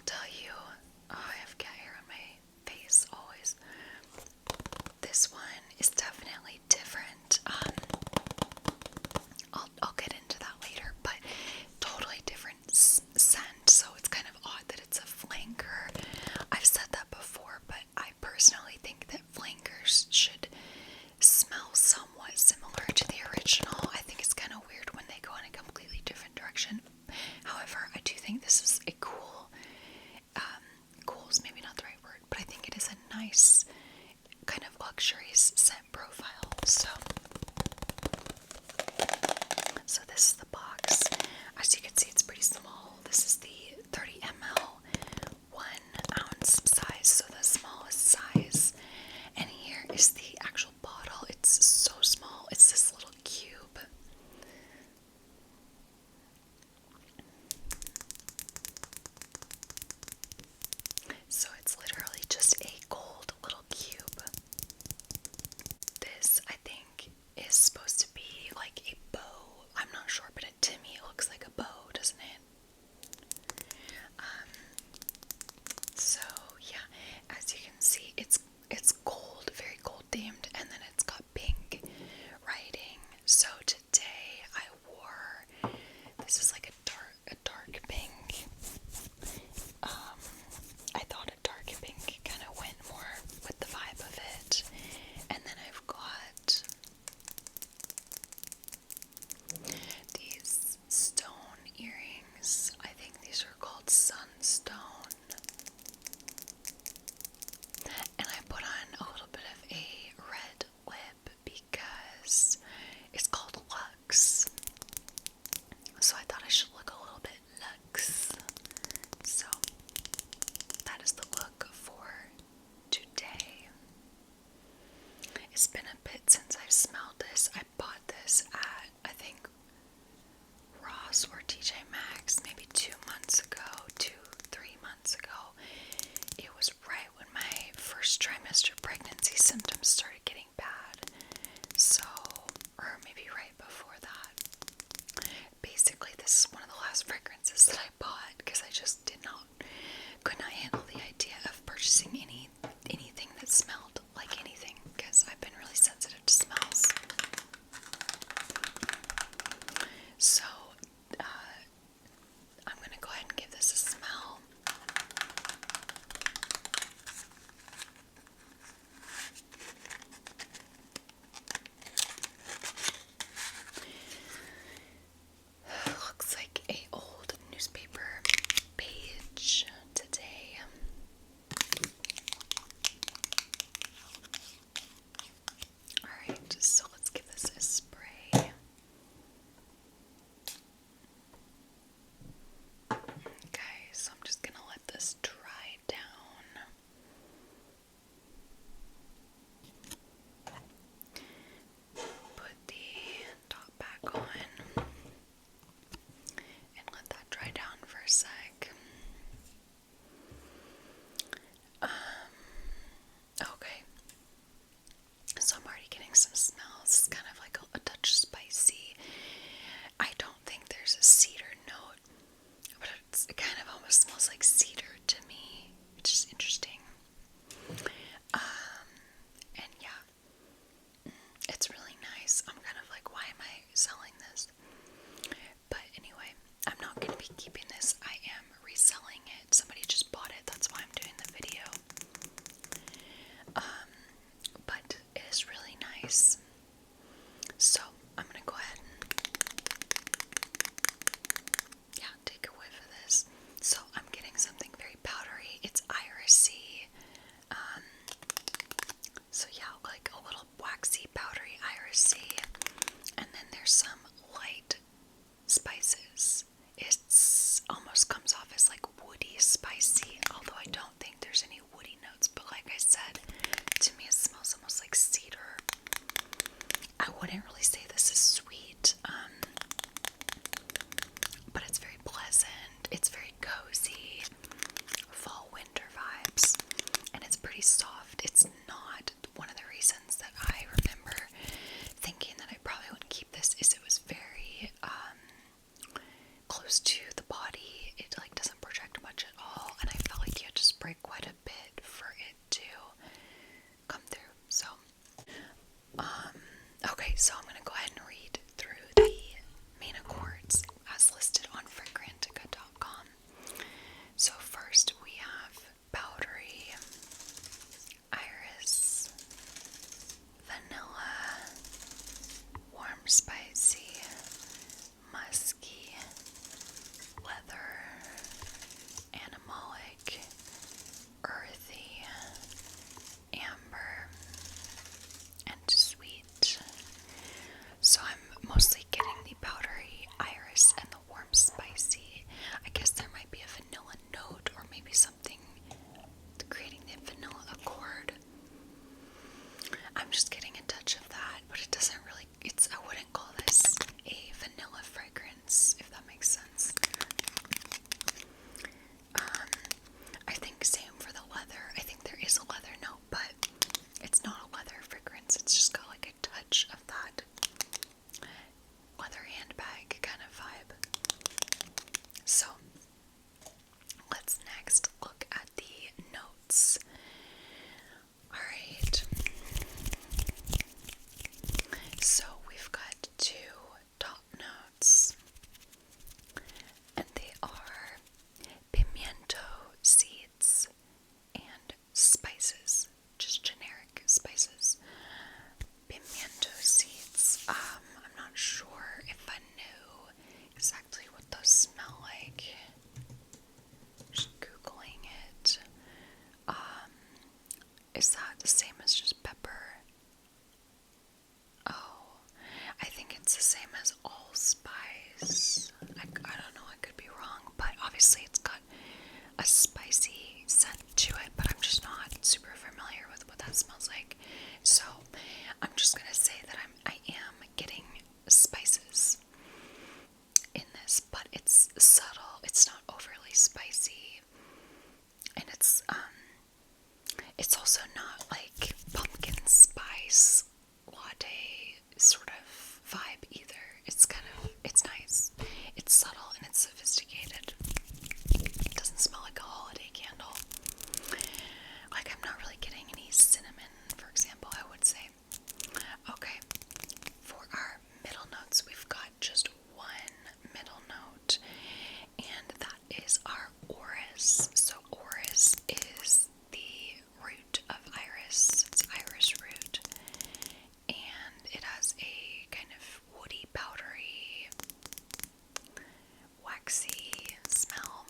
tell you, oh, I have cat hair on my face always. This one is definitely different. I'll get into that later, but totally different scent, so it's kind of odd that it's a flanker. I've said that before, but I personally think that flankers should smell somewhat similar to the original. I think it's kind of weird when they go in a completely different direction. However, I do think this is a cool is maybe not the right word, but I think it is a nice kind of luxurious scent profile. So this is the box. As you can see, it's pretty small. This is the 30 ml, 1 ounce size, so the smallest size. And here is the actual bottle. It's so small. It's this little cube. So it's literally just a gold little cube. This, I think, is supposed to be like a bow. I'm not sure, but to me it looks like a bow, doesn't it? So yeah, as you can see, it's gold, very gold themed, and then it's got pink writing. So today I wore, this is like a dark pink. I thought a dark pink kind of went more with the vibe of it. And then I've got these stone earrings. I think these are called sunstone. And I put on a little bit of a red lip because it's called Luxe. So I thought I should look a little bit luxe. So that is the look for today. It's been a bit since I've smelled this. I bought this at, I think, Ross or TJ Maxx maybe 2 months ago, 3 months ago. It was right when my first trimester pregnancy symptoms started getting bad. So, or maybe right before that. Basically, this is one of the last fragrances that I bought because I just could not handle the idea of purchasing anything that smelled like anything, because I've been really sensitive to smells. So, I'm gonna go ahead and give this a smell. Looks like a old newspaper page today. Alright, so let's give this a spray. Okay, so I'm just gonna let this dry down. Put the top back on and let that dry down for a sec. Okay. So I'm already getting some smells. It's kind of like a touch spicy. I don't think there's a cedar note, but it kind of almost smells like cedar to me, which is interesting. And yeah, it's really nice. I'm kind of like, why am I selling this? But anyway, I'm not going to be keeping this. I am reselling it. Somebody just bought it. That's why I'm doing the video. But it is really nice. So I'm going to go ahead and take a whiff of this. So I'm getting something very powdery. It's irisy. So yeah, like a little waxy, powdery irisy. And then there's some light spices. It's almost comes off as like woody spicy, although I don't think there's any woody notes. But like I said, to me it smells almost like cedar. I wouldn't really say this is sweet, but it's very pleasant. It's very cozy, fall winter vibes, and it's pretty soft. It's not one of the reasons that I remember thinking that I probably wouldn't keep this is it was very close to the body. It like So let's next look at the notes. Alright. So we've got two top notes, and they are pimiento seeds and spices, just generic spices. Pimiento seeds. I'm not sure if I knew exactly what those smell like. Just Googling it. Is that the same as just pepper? Oh, I think it's the same as allspice. I don't know, I could be wrong, but obviously it's got a spicy scent to it, but I'm just not super familiar with what that smells like. So I'm just gonna say that I am getting spices in this, but it's subtle. It's not overly spicy, and it's also not like pumpkin spice latte sort of vibe either. It's nice. It's subtle and it's sophisticated. It doesn't smell like a holiday candle. Like, I'm not really getting any cinnamon, for example, I would say. Okay, for our middle notes, we've got just one middle note, and that is our orris. So orris is the root of iris. It's iris root, and it has a kind of woody, powdery, waxy smell.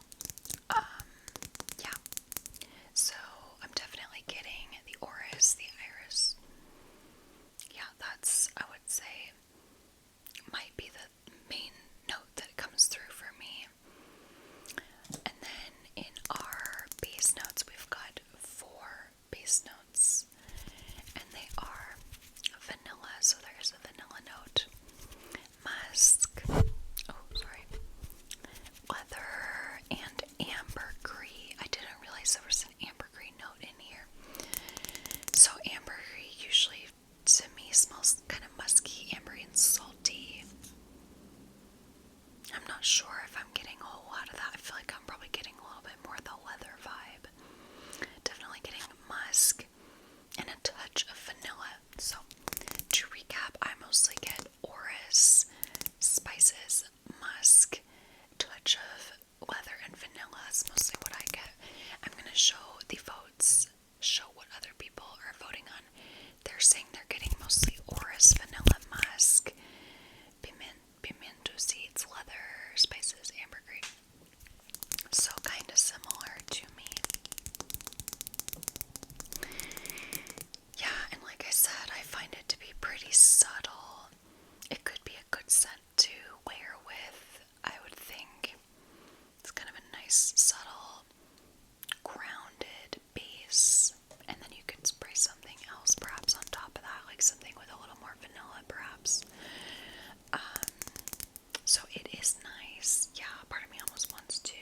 Yeah. So I'm definitely getting the orris, the iris. Yeah, that's, I would say, might be the main note that comes through for me. And then in our base notes, we've got 4 base notes, and they are vanilla. So there's a vanilla note, musk, leather, and ambergris. I didn't realize there was an ambergris note in here. So ambergris usually to me smells kind of musky, ambery, and salty. I'm not sure if I'm getting a whole lot of that. I feel like I'm probably getting a little bit more of the leather vibe. Definitely getting musk and a touch of vanilla. So to recap, I mostly get orris, spices, musk, touch of leather, and vanilla. That's mostly what I get. I'm gonna show the votes, show what other people are voting on. They're saying they're getting mostly orris, vanilla, musk, pimiento seeds, leather, spices, ambergris. So kind of similar to me. Yeah, and like I said, I find it to be pretty subtle. It could be a good scent to layer with, I would think. It's kind of a nice, subtle, grounded base, and then you could spray something else perhaps on top of that, like something with a little more vanilla perhaps. So it is nice. Yeah, part of me almost wants to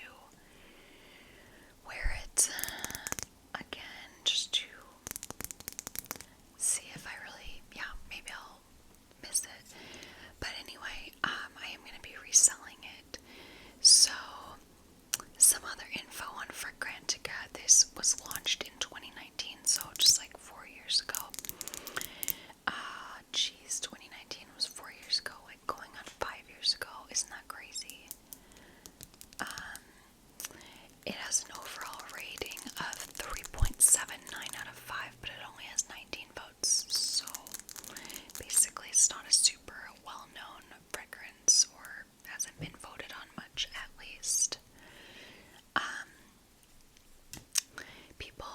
wear it again just to see if I really, yeah, maybe I'll miss it. But anyway, I am going to be reselling it. So some other info on Fragrantica. This was launched in 2019, so just like 4 years ago. 2019 was 4 years ago, like going on 5 years ago. Isn't that crazy? It has an overall rating of 3.79 out of 5, but it only has 19 votes. So basically, it's not a super well-known fragrance, or hasn't been voted on much, at least. People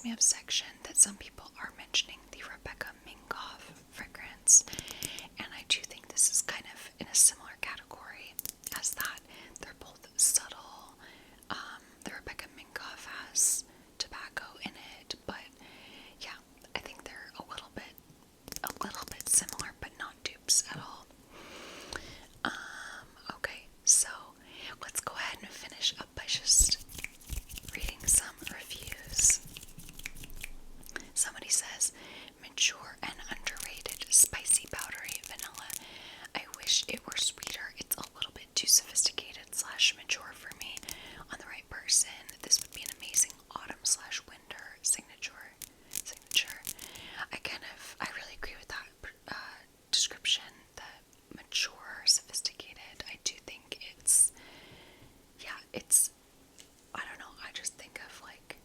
reminds me of section that some people are mentioning the Rebecca Minkoff fragrance, and I do think this is kind of in a similar category as that. They're both subtle. The Rebecca Minkoff has tobacco in it, but yeah, I think they're a little bit similar, but not dupes at all. Okay, so let's go ahead and finish up by just reading some reviews. Somebody says, mature and underrated spicy powdery vanilla. I wish it were sweeter. It's a little bit too sophisticated / mature for me. On the right person, this would be an amazing autumn / winter signature. I really agree with that description. The mature, sophisticated. I do think it's, I don't know, I just think of like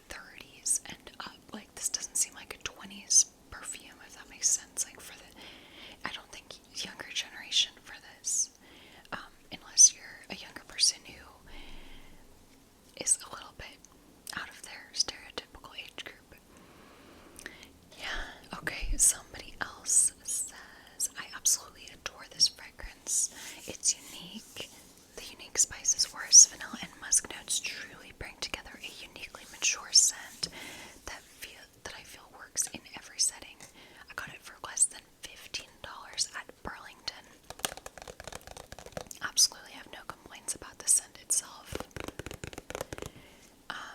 30s and up. Like, this doesn't seem like a 20s perfume, if that makes sense. Like, I don't think younger generation for this, unless you're a younger person who is a little bit out of their stereotypical age group. Yeah, okay, somebody else says, I absolutely adore this fragrance. It's unique. The unique spices, forest, vanilla, and musk notes truly bring together a uniquely mature scent that I feel works in every setting. I got it for less than $15 at Burlington. Absolutely have no complaints about the scent itself.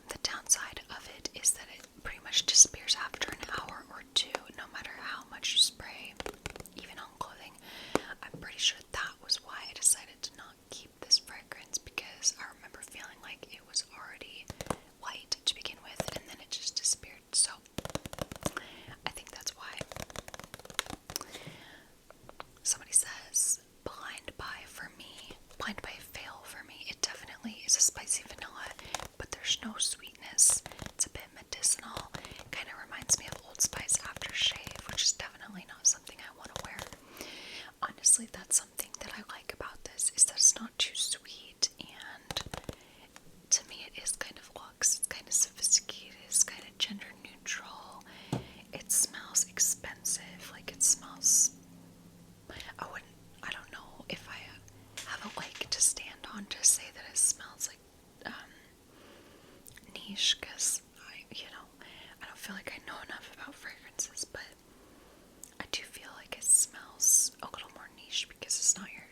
The downside of it is that it pretty much disappears after an hour or two, no matter how much you spray, even on clothing. I'm pretty sure that was why I decided to not keep this fragrance, because I remember feeling like it was already white to begin with, and then it just disappeared. So I think that's why. Somebody says, blind buy fail for me. It definitely is a spicy vanilla, but there's no sweetness. It's a bit medicinal. Kind of reminds me of Old Spice aftershave, which is definitely not something I want to wear. Honestly, that's something that I like about this, is that it's not too sweet, and to me it is kind of luxe. It's kind of sophisticated. It's kind of gender neutral. It smells expensive. Like, it smells, I don't know if I have a leg to stand on to say that it smells like niche, because I don't feel like I know enough about fragrances, but I do feel like it smells a little more niche because it's not your